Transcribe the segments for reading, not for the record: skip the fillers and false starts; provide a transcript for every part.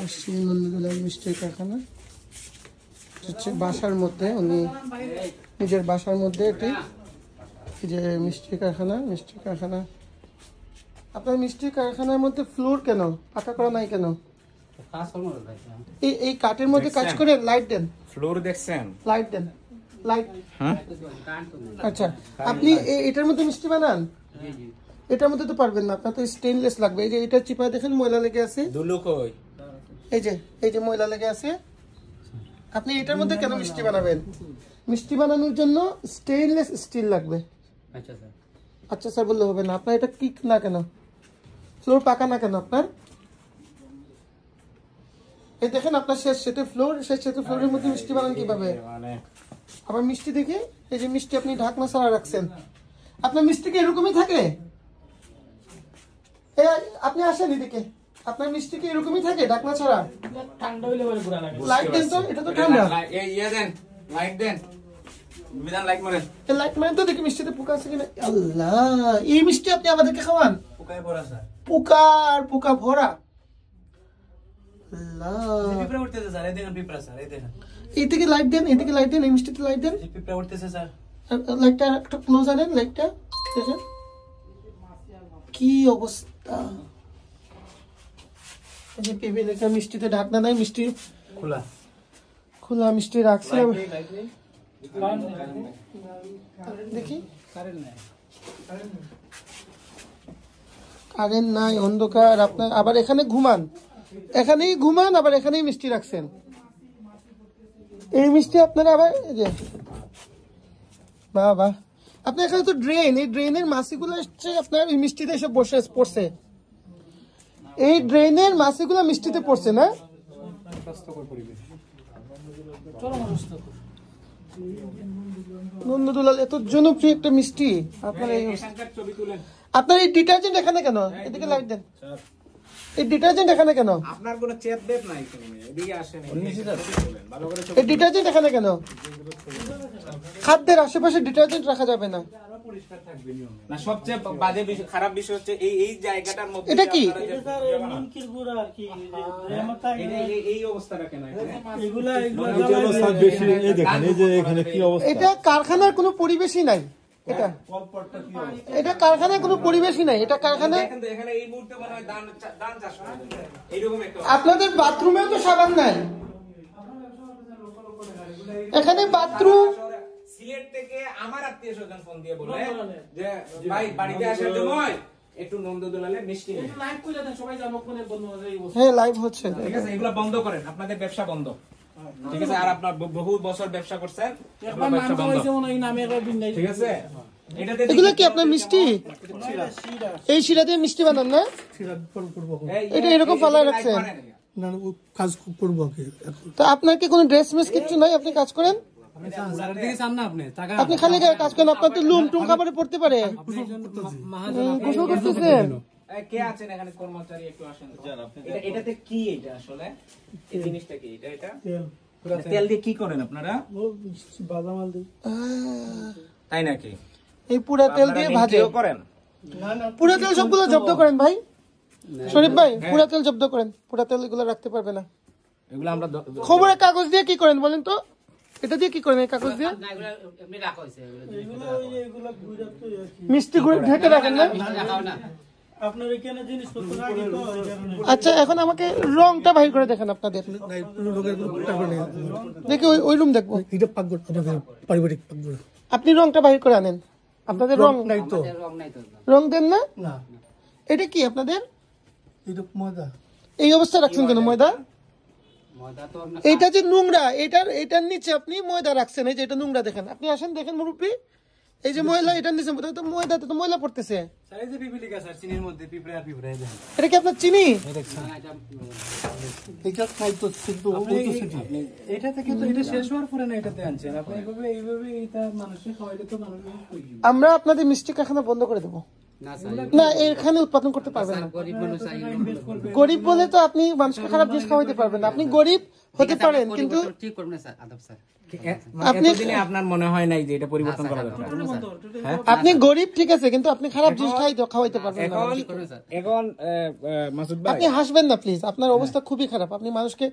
আসছি নন্দদুলাল মিষ্টির কারখানা, হচ্ছে বাসার মধ্যে, উনি নিজের বাসার মধ্যে এটি যে মিষ্টির কারখানা। আপনার মিষ্টির কারখানার মধ্যে ফ্লোর কেন পাকা করা নাই কেন? এই কাঠের মধ্যে কাজ করে লাইট দেন, ফ্লোর দেখছেন, লাইট দেন, লাইট। আচ্ছা, আপনি এটার মধ্যে মিষ্টি বানান? এটার মধ্যে তো পারবেন না, আপনার তো স্টেনলেস লাগবে। এই যে এটা চিপায় দেখেন ময়লা লেগে আছে, এই যে ময়লা লেগে আছে। আপনি এটার মধ্যে কেন মিষ্টি বানাবেন? মিষ্টি বানানোর জন্য স্টেনলেস স্টিল লাগবে। আচ্ছা স্যার বললে হবে না। আপনার এটা কি না কেন, ফ্লোর পাকা না কেন আপনার? এই দেখেন আপনার শেষ সেটে ফ্লোরের মধ্যে মিষ্টি বানান কিভাবে? আবার মিষ্টি দেখে, এই যে মিষ্টি আপনি ঢাকনা ছাড়া রাখছেন, আপনার মিষ্টি কি এরকমই থাকে? আপনি আসেন এদিকে, আপনার মিষ্টি কি এরকমই থাকে ঢাকনা ছাড়া? লাইট দেন তো, এটা তো ঠান্ডা। লাইট মারেন তো, দেখি মিষ্টিতে পোকা আছে কিনা। আল্লাহ, এই মিষ্টি আপনি আমাদেরকে খাওয়ান? পোকা ভরা। এইদিকে লাইট দেন, এদিকে লাইট দেন, এই মিষ্টিতে লাইট দেন। লাইটটা একটু ক্লোজ আনেন, লাইটটা দেখেন কি অবস্থা। পেঁপে লেখা, মিষ্টিতে ঢাকনা নাই, মিষ্টি খোলা মিষ্টি রাখছে। দেখি কারেন্ট নাই, অন্ধকার। আপনার আবার এখানে এখানেই ঘুমান, আবার এখানেই মিষ্টি রাখছেন। এই মিষ্টি আপনারা আবার বাহ, আপনার এখানে তো ড্রেন, এই ড্রেনের মাছিগুলো এসছে আপনার এই মিষ্টিতে এসে পড়ছে। এই ড্রেনের মাছিগুলো মিষ্টিতে পড়ছে না? নন্দদুলাল এত জনপ্রিয় একটা মিষ্টি, আপনার এই ডিটারজেন্ট এখানে কেন? এদিকে লাইট দেন। এই ডিটারজেন্ট এখানে কেন? আপনার কোনো চেপ দেব নাই, এদিকে আসেন। এই ডিটারজেন্ট এখানে কেন? খাদ্যের আশেপাশে ডিটারজেন্ট রাখা যাবে না। না, সবচেয়ে বাজে খারাপ বিষয় হচ্ছে এই জায়গাটার মধ্যে এটা কি এই অবস্থাটা কেন? এটা কারখানার কোনো পরিবেশই নাই। এটা কারখানায় কোনো পরিবেশই নাই। এটা কারখানায় আপনাদের বাথরুমেও তো সাবান নাই, এখানে বাথরুম। সিলেট থেকে আমার আত্মীয়স্বজন ফোন দিয়ে বলে যে ভাই বাড়িতে আসার সময় একটু নন্দদুলালে মিষ্টি নিন। লাইভ কইরা দেন, সবাই জানো কোনে বন্ধ হয়ে গেছে। হ্যাঁ, লাইভ হচ্ছে। ঠিক আছে, এগুলা বন্ধ করেন, আপনাদের ব্যবসা বন্ধ। ঠিক আছে, আর আপনার বহু বছর ব্যবসা করছেন, আপনার ব্যবসা বন্ধ। ঠিক আছে, এগুলো কি আপনার মিষ্টি? এই শিরা দিয়ে মিষ্টি বানান না? এটা এরকম ফালা রাখছেন? কাজ করবো তো আপনার কি কোনো ড্রেস মেস কিছু নাই? আপনি কাজ করেন, আপনি খালি কাজ করেন। আপনার তো লুম টুম খাবারে পড়তে পারে। গোসল করতেছেন? কে আছেন এখানে কর্মচারী? একটু আসেন। এটাতে কি, এটা আসলে এই জিনিসটা কি? এটা তেল দিয়ে কি করেন আপনারা? তাই নাকি? এই পুরা তেল দিয়ে ভাজে করেন? পুরা তেল সবগুলো জব্দ করেন ভাই, শরীফ ভাই। পুরা তেল জব্দ করেন, পুরা তেল এগুলো রাখতে পারবে না। এগুলো আমরা খবরের কাগজ দিয়ে কি করেন বলেন তো? এটা দিয়ে কি করেন? এই কাগজ দিয়ে মিষ্টি গুঁড়ো ঢেকে রাখেন না? আচ্ছা, এখন আমাকে রংটা বাহির করে দেখেন আপনাদের। দেখি ওই রুম দেখবো। আপনি রংটা বাহির করে আনেন। আপনাদের রং নাই তো? রং দেন না? এটা কি আপনাদের? এই অবস্থা রাখছেন কেন ময়দা? এটা যে নোংরা, এটার নিচে আপনি ময়দা রাখছেন। এই যে এটা নোংরা, দেখেন। আপনি আসেন, দেখেন মুরব্বী, এই যে ময়লা, এটার নিচে ময়দাতে তো ময়লা পড়তেছে। এটা কি আপনার চিনি? আমরা আপনাদের মিষ্টি কারখানা বন্ধ করে দেবো। না এখানে উৎপাদন করতে পারবেন না। গরিব বলে তো আপনি মানুষকে খারাপ জিনিস খাওয়াইতে পারবেন না। আপনি গরিব হতে পারেন কিন্তু আপনি আপনার মনে হয় নাই যে এটা পরিবর্তন করা দরকার? আপনি গরিব ঠিক আছে, কিন্তু আপনি খারাপ জিনিস খাওয়াইতে পারবেন না। এখন মাসুদ ভাই আপনি হাসবেন না প্লিজ, আপনার অবস্থা খুবই খারাপ। আপনি মানুষকে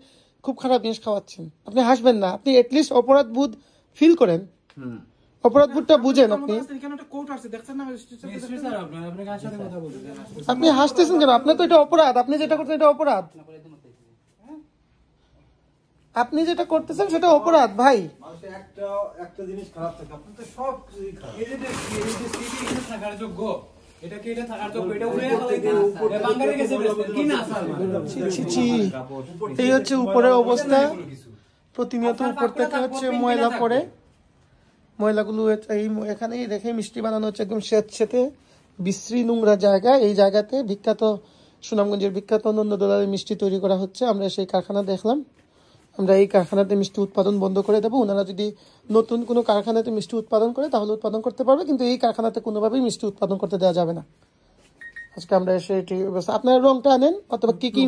খুব খারাপ জিনিস খাওয়াচ্ছেন। আপনি হাসবেন না, আপনি এটলিস্ট অপরাধ বোধ ফিল করেন, অপরাধ বোধটা বুঝেন। আপনি হাসতেছেন কেন? আপনার তো এটা অপরাধ, আপনি যেটা করছেন এটা অপরাধ। আপনি যেটা করতেছেন সেটা অপরাধ ভাই। একটা জিনিস খারাপ থাকে, আপনি তো সব খারাপ। এই যে থাকার যোগ্য, এটা কি এটা থাকার যোগ্য? এটা উড়ে বাঙ্গারে গেছে কি না স্যার? এই হচ্ছে উপরের অবস্থা। প্রতিনিয়ত উপর থেকে হচ্ছে ময়লা পড়ে, ময়লাগুলো এখানেই রেখে মিষ্টি বানানো হচ্ছে। একদম স্বেচ্ছেতে বিশ্রী নোংরা জায়গা। এই জায়গাতে বিখ্যাত সুনামগঞ্জের বিখ্যাত নন্দদোলার মিষ্টি তৈরি করা হচ্ছে। আমরা সেই কারখানা দেখলাম। আমরা এই কারখানাতে মিষ্টি উৎপাদন বন্ধ করে দেবো। ওনারা যদি নতুন কোনো কারখানাতে মিষ্টি উৎপাদন করে তাহলে উৎপাদন করতে পারবে, কিন্তু এই কারখানাতে কোনোভাবেই মিষ্টি উৎপাদন করতে দেওয়া যাবে না। আজকে আমরা এসে এটি আপনার রংটা আনেন, অথবা কি কি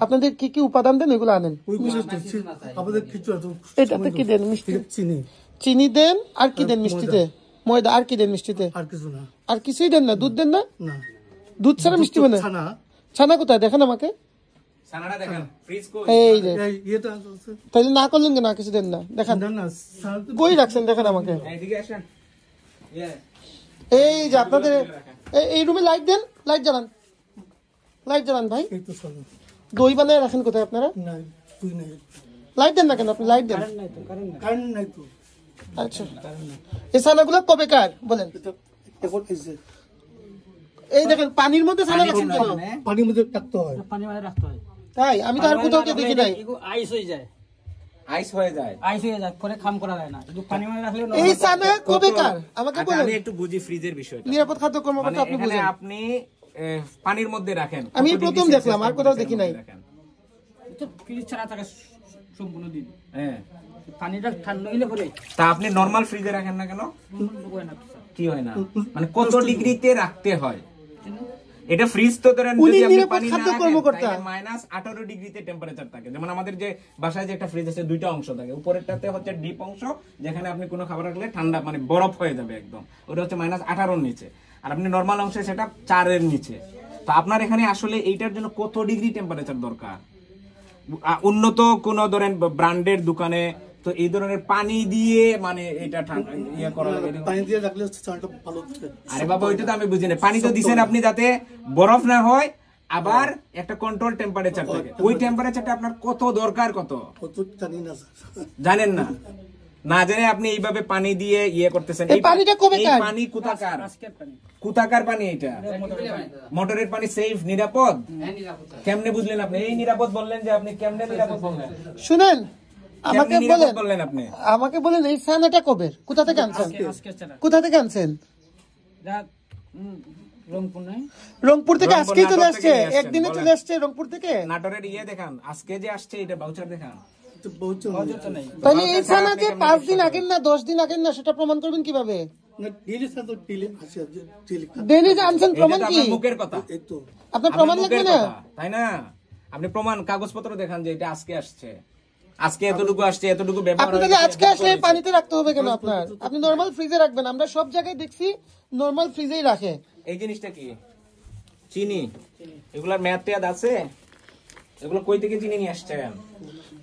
আপনাদের কি কি উপাদান দেন এগুলো আনেন। এটাতে কি দেন? মিষ্টি চিনি দেন, আর কি দেন মিষ্টিতে? ময়দা, আর কি দেন মিষ্টিতে? আর কিছুই দেন না? দুধ দেন না? দুধ ছাড়া মিষ্টি বানায়? ছানা কোথায় দেখেন আমাকে? এই যে তাহলে না করলেন কেন? কিছু দেন না দেখান, কই রাখছেন দেখেন আমাকে। এই যে আপনাদের এই রুমে লাইট দেন, লাইট জ্বালান, লাইট জ্বালান ভাই। দই বানায় রাখেন কোথায় আপনারা? লাইট দেন না কেন? আপনি লাইট দেন। আচ্ছা, এই ছানাগুলো কবে কার বলেন? এই দেখেন পানির মধ্যে ছানা রাখছেন কেন? পানির মধ্যে রাখতে হয়, তাই আমি তো আর কোথাও দেখি নাই। আইস হয়ে যায়, আইস হয়ে যায় পরে খাম করা যায় না। একটু পানি মানে রাখলে এই ছানা কবে কার আমাকে বলেন। আমি একটু বুঝি ফ্রিজের বিষয়টা। নিরাপদ খাদ্য কর্মকর্তা আপনি বুঝেন। আপনি পানির মধ্যে রাখেন। আমি প্রথম দেখলাম, আর কোথাও দেখি নাই। তো ফ্রিজ ছাড়া থাকে সম্পূর্ণ দিন। হ্যাঁ, পানিটা ঠান্ডা হইলে পরে তা আপনি নরমাল ফ্রিজে রাখেন না কেন? কি হয় না? মানে কত ডিগ্রিতে রাখতে হয়? এটা ফ্রিজ তো ধরেন যদি আপনি পানি না রাখেন -18 ডিগ্রিতে টেম্পারেচার থাকে। যেমন আমাদের যে বাসায় যে একটা ফ্রিজ আছে, দুইটা অংশ থাকে। উপরেরটাতে হচ্ছে ডিপ অংশ, যেখানে আপনি কোনো খাবার রাখলে ঠান্ডা মানে বরফ হয়ে যাবে একদম, ওটা হচ্ছে -18 এর নিচে। আর আপনি নরমাল অংশে সেটা 4 এর নিচে। তো আপনার এখানে আসলে এইটার জন্য কত ডিগ্রি টেম্পারেচার দরকার? উন্নত কোন ধরেন ব্র্যান্ডের দোকানে তো এই ধরনের পানি দিয়ে মানে এটা ইয়ে করা লাগে। পানি দিয়ে রাখলে চালটা ভালো থাকে। আরে বাবা, ওইটা তো আমি বুঝি না। পানি তো দিছেন আপনি যাতে বরফ না হয়, আবার একটা কন্ট্রোল টেম্পারেচার থাকে। ওই টেম্পারেচারটা আপনার কত দরকার? কত জানি না স্যার। জানেন না? না জেনে আপনি এইভাবে পানি দিয়ে ইয়ে করতেছেন। এই পানিটা কবে কার? পানি কোথাকার? কোথাকার পানি এটা? মোটরের পানি সেফ, নিরাপদ? কেমনে বুঝলেন আপনি? এই নিরাপদ বললেন যে, আপনি কেমনে নিরাপদ বললেন? শুনেন, আমাকে বললেন আপনি, আমাকে বলেন এই ছানাটা কবে, কোথা থেকে আনছেন? কোথা থেকে আনছেন? রংপুর থেকে আজকেই চলে আসছে, একদিনে চলে আসছে রংপুর থেকে। নাটোরের ইয়ে দেখান, আজকে যে আসছে এটা ভাউচার দেখান। তাহলে এই ছানা যে 5 দিন আগের না 10 দিন আগের না, সেটা প্রমাণ করবেন কিভাবে? ডেলি আনছেন, প্রমাণ কি? মুখের কথা, আপনার প্রমাণ লাগবে না, তাই না? আপনি প্রমাণ কাগজপত্র দেখান যে এটা আজকে আসছে, আজকে এতটুকু আসছে, এতটুকু ব্যবহার। আপনি তাহলে আজকে আসলে পানিতে রাখতে হবে কেন আপনার? আপনি নরমাল ফ্রিজে রাখবেন। আমরা সব জায়গায় দেখছি নরমাল ফ্রিজেই রাখে। এই জিনিসটা কি? চিনি। এগুলার মেয়াদ টেয়াদ আছে? এগুলো কই থেকে চিনি নিয়ে আসছেন?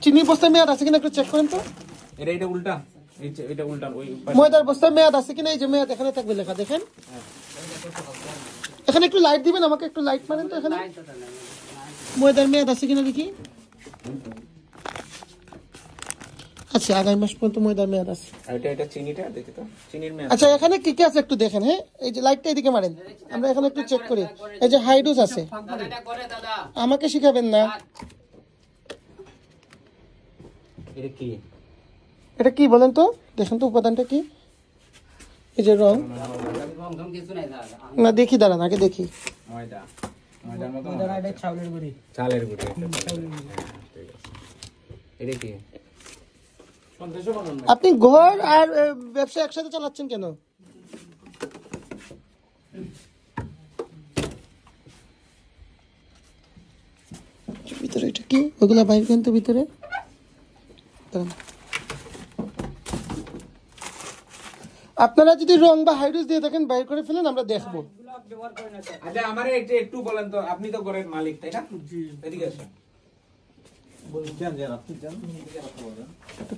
চিনি বস্তার মেয়াদ আছে কিনা একটু চেক করেন তো। এটা উল্টা, এটা উল্টা। ওই ময়দার বস্তার মেয়াদ আছে কিনা? এই যে মেয়াদ এখানে থাকবে লেখা, দেখেন। এখানে একটু লাইট দিবেন, আমাকে একটু লাইট মারেন তো। এখানে ময়দার মেয়াদ আছে কিনা দেখি। আচ্ছা, আগামী মাস পর্যন্ত ময়দার মেয়াদ আছে। এটা চিনিটা দেখি তো, চিনির মেয়াদ। আচ্ছা, এখানে কি কি আছে একটু দেখেন। হ্যাঁ, এই যে লাইটটা এদিকে মারেন, আমরা এখানে একটু চেক করি। এই যে হাইডোজ আছে, আমাকে শিখাবেন না। এটা কি? এটা কি বলেন তো, দেখেন তো উপাদানটা কি। এই যে রং না, দেখি দাঁড়ান, আগে দেখি। ময়দা, ময়দার মতো চাউলের গুঁড়ি, চালের গুঁড়ি। এটা কি? আপনি ঘর আর ব্যবসা একসাথে চালাচ্ছেন কেন? দেখি ওগুলা বাইর করেন তো ভিতরে। দাঁড়ান। আপনারা যদি রং বা হাইড্রোজ দিয়ে থাকেন বাইর করে ফেলেন, আমরা দেখবো। আচ্ছা আমারে একটু বলেন তো, আপনি তো ঘরের মালিক তাই না? জি। এদিকে আসুন।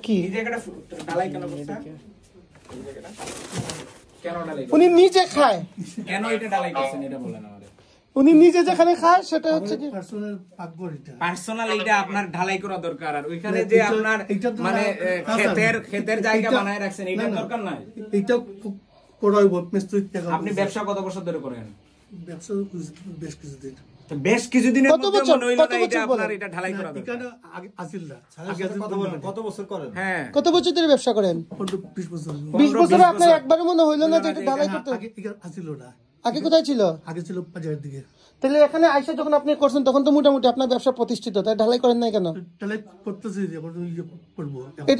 কি এই জায়গাটা ঢালাই কেন করছেন? এই জায়গাটা কেন ঢালাই? উনি নিজে খায়। কেন এটা ঢালাই করছেন এটা বলেন আমারে। উনি নিজে যেখানে খায় সেটা হচ্ছে কি পার্সোনাল, এটা আপনার ঢালাই করা দরকার। আর ওইখানে যে আপনার মানে ক্ষেতের জায়গা বানায় রাখছেন এটা দরকার নাই। এটা করাইব মিস্ত্রি। আপনি ব্যবসা কত বছর ধরে করেন? ব্যবসা বেশ কিছুদিনের কত মধ্যে বছর? মনে হইলো কত না এটা বছর আপনার বলেন? এটা ঢালাই করা দরকার। এখানে আসিল না কত বছর করেন? হ্যাঁ কত বছর ধরে ব্যবসা করেন? 20 বছর। 20 বছরে আপনার একবারও মনে হইলো না যে এটা ঢালাই করতে? আগে আসিল না, আগে কোথায় ছিল? আগে ছিল বাজারের দিকে। তাহলে এখানে আইসা যখন আপনি করছেন তখন তো মোটামুটি আপনার ব্যবসা প্রতিষ্ঠিত, তাই ঢালাই করেন নাই কেন? তাহলে করতেছি এখন করবো।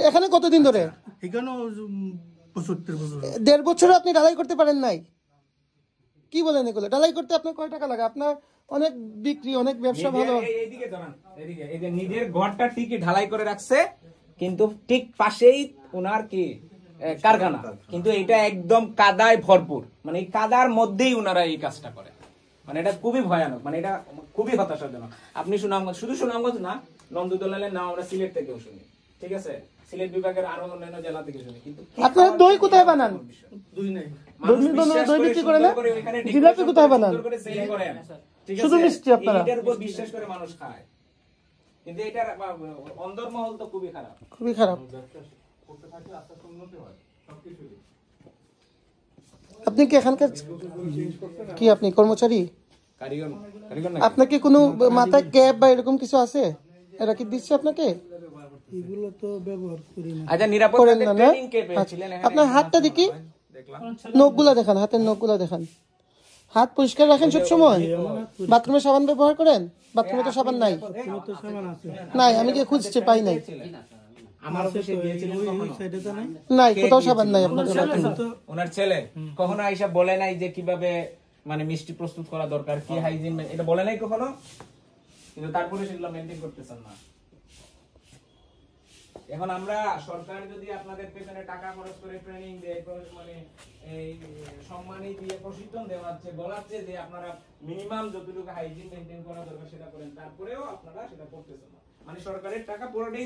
এখানে কতদিন ধরে? এখানেও বছর 13 বছর। 1.5 বছরে আপনি ঢালাই করতে পারেন নাই? কি বলেন এগুলো? ঢালাই করতে আপনার কয় টাকা লাগে? আপনার অনেক বিক্রি, অনেক ব্যবসা ভালো। এইদিকে জানান, এইদিকে এই যে নিজের ঘরটা ঠিকই ঢালাই করে রাখছে, কিন্তু ঠিক পাশেই ওনার কি কারখানা, কিন্তু এটা একদম কাদায় ভরপুর। মানে এই কাদার মধ্যেই ওনারা এই কাজটা করে। মানে এটা খুবই ভয়ানক, মানে এটা খুবই হতাশাজনক। আপনি সুনামগঞ্জ, শুধু সুনামগঞ্জ না, নন্দুদলালের নাম আমরা সিলেট থেকেও শুনি, ঠিক আছে, সিলেট বিভাগের আরো অন্যান্য জেলা থেকে শুনি। কিন্তু আপনারা দই কোথায় বানান? দুই নাই, দই বিক্রি করে না? জিলাপি কোথায় বানান? শুধু মিষ্টি আপনারা? এটার উপর বিশ্বাস করে মানুষ খায়, কিন্তু এটার অন্দরমহল তো খুবই খারাপ, খুবই খারাপ। আপনি কি এখানকার কি আপনি কর্মচারী? কারিগর কারিগর না? আপনাকে কোনো মাথায় ক্যাপ বা এরকম কিছু আছে? এরা কি দিচ্ছে আপনাকে? এগুলো তো ব্যবহার করি না। আচ্ছা নিরাপত্তা করেন না না? ট্রেনিং কে পেয়েছিলেন? এখানে আপনার হাতটা দেখি, দেখলাম। নখগুলা দেখান, হাতের নখগুলা দেখান। হাত পরিষ্কার রাখেন সব সময়? বাথরুমে সাবান ব্যবহার করেন? বাথরুমে তো সাবান নাই। তো সামান আছে। নাই, আমি গিয়ে খুঁজছি, পাই নাই। আমার অফিসে গিয়েছিলেন কখনো? সাইডে তো নাই। নাই, কোথাও সাবান নাই আপনাদের বাথরুমে। ওনার ছেলে কখনো আইসা বলে নাই যে কিভাবে মানে মিষ্টি প্রস্তুত করা দরকার, কি হাইজিন, এটা বলে নাই কখনো? কিন্তু তারপরে সেগুলো মেনটেন করতেছেন না। এখন আমরা সরকার যদি আপনাদের পেছনে টাকা খরচ করে ট্রেনিং দেয়, মানে এই সম্মানী দিয়ে প্রশিক্ষণ দেওয়াচ্ছে, বলাচ্ছে যে আপনারা মিনিমাম যতটুকু হাইজিন মেনটেন করা দরকার সেটা করেন, তারপরেও আপনারা সেটা করতেছেন না। মানে সরকারের টাকা পুরোটাই